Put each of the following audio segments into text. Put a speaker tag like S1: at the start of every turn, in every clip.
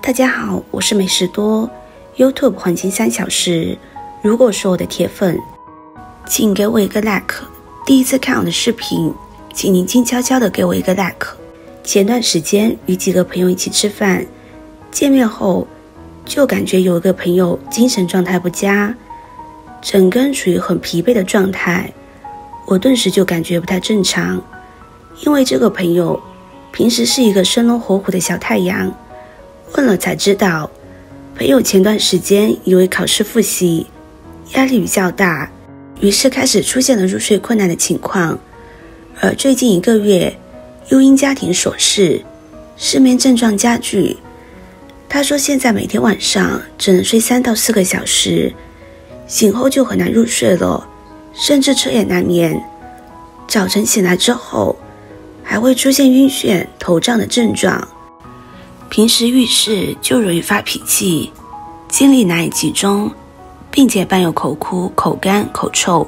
S1: 大家好，我是美食多 YouTube 黄金3小时。如果是我的铁粉，请给我一个 like。第一次看我的视频，请您静悄悄的给我一个 like。前段时间与几个朋友一起吃饭，见面后就感觉有一个朋友精神状态不佳，整个人处于很疲惫的状态，我顿时就感觉不太正常。因为这个朋友平时是一个生龙活虎的小太阳，问了才知道，朋友前段时间因为考试复习压力比较大，于是开始出现了入睡困难的情况，而最近1个月又因家庭琐事失眠症状加剧。他说现在每天晚上只能睡3到4个小时，醒后就很难入睡了，甚至彻夜难眠，早晨醒来之后还会出现晕眩头胀的症状。平时遇事就容易发脾气，精力难以集中，并且伴有口枯、口干、口臭，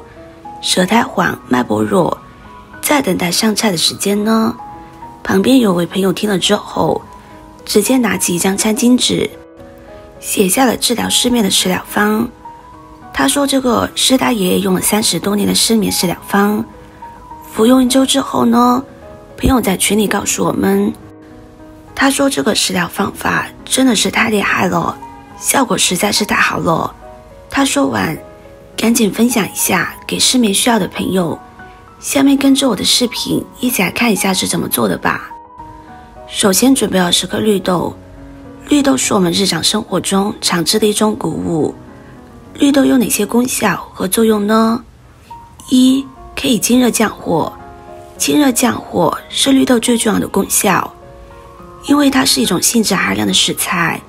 S1: 舌苔黄、脉搏弱。在等待上菜的时间呢，旁边有位朋友听了之后，直接拿起一张餐巾纸，写下了治疗失眠的食疗方。他说这个是他爷爷用了30多年的失眠食疗方，服用1周之后呢，朋友在群里告诉我们，他说这个食疗方法真的是太厉害了，效果实在是太好了。他说完赶紧分享一下给失眠需要的朋友。下面跟着我的视频一起来看一下是怎么做的吧。首先准备20颗绿豆，绿豆是我们日常生活中常吃的一种谷物。绿豆有哪些功效和作用呢？1. 可以清热降火。清热降火是绿豆最重要的功效，因为它是一种性质寒凉的食材，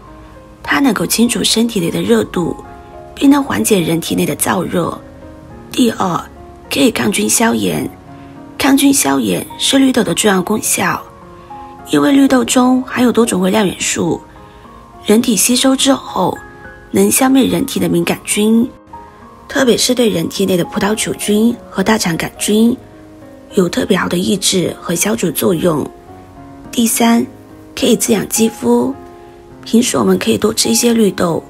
S1: 它能够清除身体内的热度，并能缓解人体内的燥热。第2，可以抗菌消炎。抗菌消炎是绿豆的重要功效，因为绿豆中含有多种微量元素，人体吸收之后能消灭人体的敏感菌，特别是对人体内的葡萄球菌和大肠杆菌有特别好的抑制和消除作用。第3，可以滋养肌肤。平时我们可以多吃一些绿豆，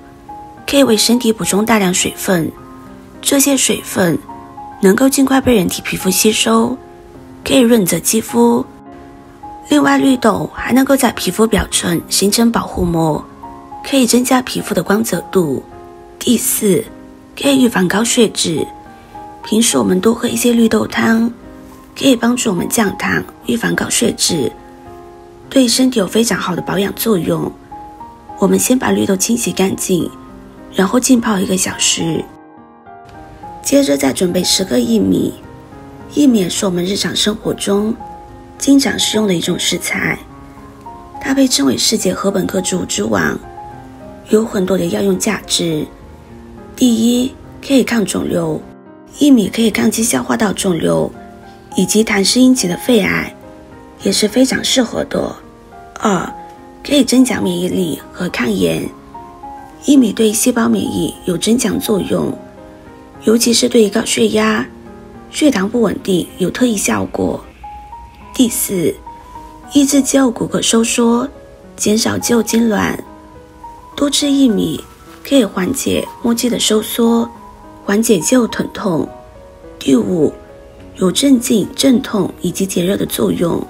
S1: 可以为身体补充大量水分，这些水分能够尽快被人体皮肤吸收，可以润泽肌肤。另外，绿豆还能够在皮肤表层形成保护膜，可以增加皮肤的光泽度。第4，可以预防高血脂。平时我们多喝一些绿豆汤，可以帮助我们降糖，预防高血脂，对身体有非常好的保养作用。我们先把绿豆清洗干净，然后浸泡1个小时。接着再准备10个薏米。薏米也是我们日常生活中经常使用的一种食材，它被称为世界禾本科植物之王，有很多的药用价值。第1，可以抗肿瘤。薏米可以抗击消化道肿瘤以及痰湿引起的肺癌，也是非常适合的。2，可以增强免疫力和抗炎。薏米对细胞免疫有增强作用，尤其是对于高血压、血糖不稳定有特异效果。第4，抑制肌肉骨骼收缩，减少肌肉痉挛。多吃薏米可以缓解末肌的收缩，缓解肌肉疼痛。第5，有镇静、镇痛以及解热的作用，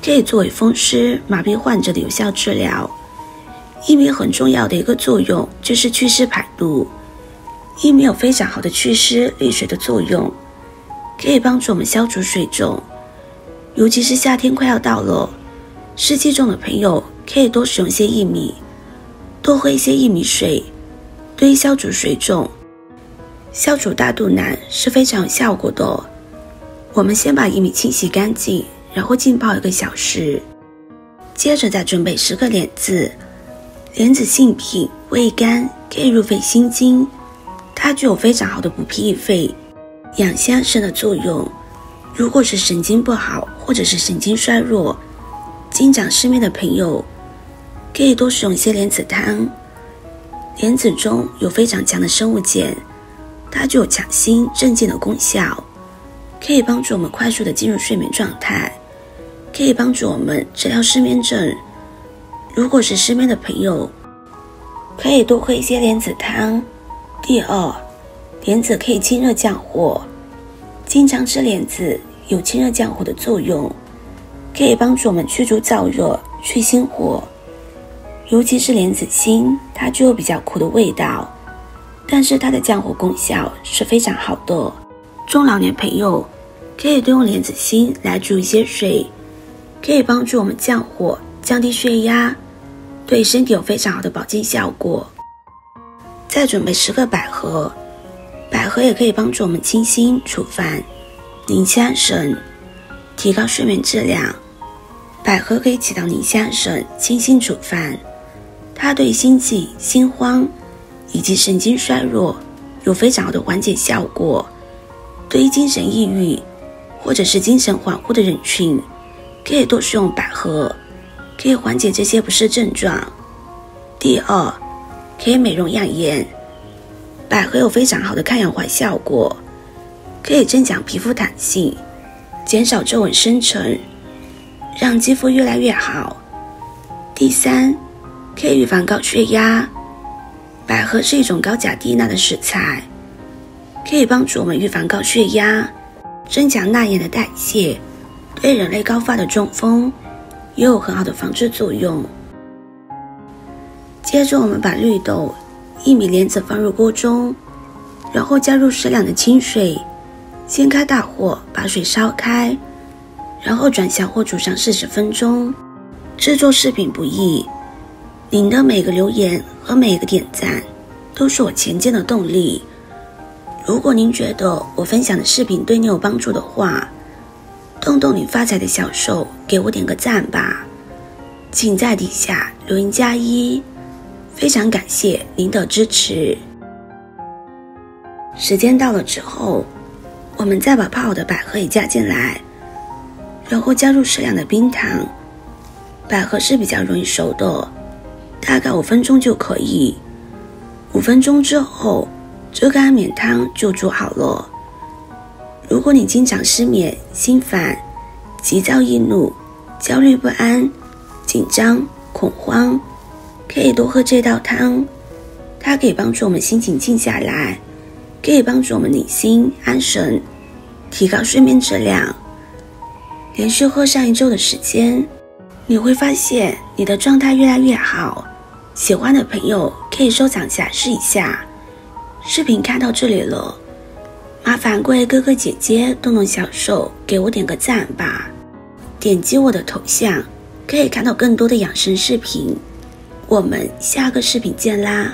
S1: 可以作为风湿、麻痹患者的有效治疗。薏米很重要的一个作用就是祛湿排毒，薏米有非常好的祛湿利水的作用，可以帮助我们消除水肿，尤其是夏天快要到了，湿气重的朋友可以多使用一些薏米，多喝一些薏米水，对于消除水肿、消除大肚腩是非常有效果的。我们先把薏米清洗干净，然后浸泡1个小时。接着再准备10个莲子。莲子性平，味甘，可以入肺心经，它具有非常好的补脾益肺、养心安神的作用。如果是神经不好或者是神经衰弱、经常失眠的朋友，可以多使用一些莲子汤。莲子中有非常强的生物碱，它具有强心镇静的功效，可以帮助我们快速的进入睡眠状态，可以帮助我们治疗失眠症。如果是失眠的朋友，可以多喝一些莲子汤。第二，莲子可以清热降火，经常吃莲子有清热降火的作用，可以帮助我们驱除燥热，去心火。尤其是莲子心，它具有比较苦的味道，但是它的降火功效是非常好的。中老年朋友可以多用莲子心来煮一些水，可以帮助我们降火，降低血压，对身体有非常好的保健效果。再准备10个百合，百合也可以帮助我们清心除烦，宁心安神，提高睡眠质量。百合可以起到宁心安神、清心除烦，它对心悸、心慌以及神经衰弱有非常好的缓解效果。对于精神抑郁或者是精神恍惚的人群，可以多使用百合，可以缓解这些不适症状。第二，可以美容养颜，百合有非常好的抗氧化效果，可以增强皮肤弹性，减少皱纹生成，让肌肤越来越好。第三，可以预防高血压，百合是一种高钾低钠的食材，可以帮助我们预防高血压，增强钠盐的代谢，对人类高发的中风也有很好的防治作用。接着我们把绿豆、薏米、莲子放入锅中，然后加入适量的清水，先开大火把水烧开，然后转小火煮上40分钟。制作视频不易，您的每个留言和每个点赞都是我前进的动力。如果您觉得我分享的视频对你有帮助的话，动动你发财的小手，给我点个赞吧。请在底下留言加1，非常感谢您的支持。时间到了之后，我们再把泡好的百合也加进来，然后加入适量的冰糖。百合是比较容易熟的，大概5分钟就可以。5分钟之后，这个安眠汤就煮好了。如果你经常失眠、心烦、急躁易怒、焦虑不安、紧张、恐慌，可以多喝这道汤，它可以帮助我们心情静下来，可以帮助我们宁心安神，提高睡眠质量。连续喝上1周的时间，你会发现你的状态越来越好。喜欢的朋友可以收藏下试一下。视频看到这里了，麻烦各位哥哥姐姐动动小手给我点个赞吧。点击我的头像可以看到更多的养生视频。我们下个视频见啦。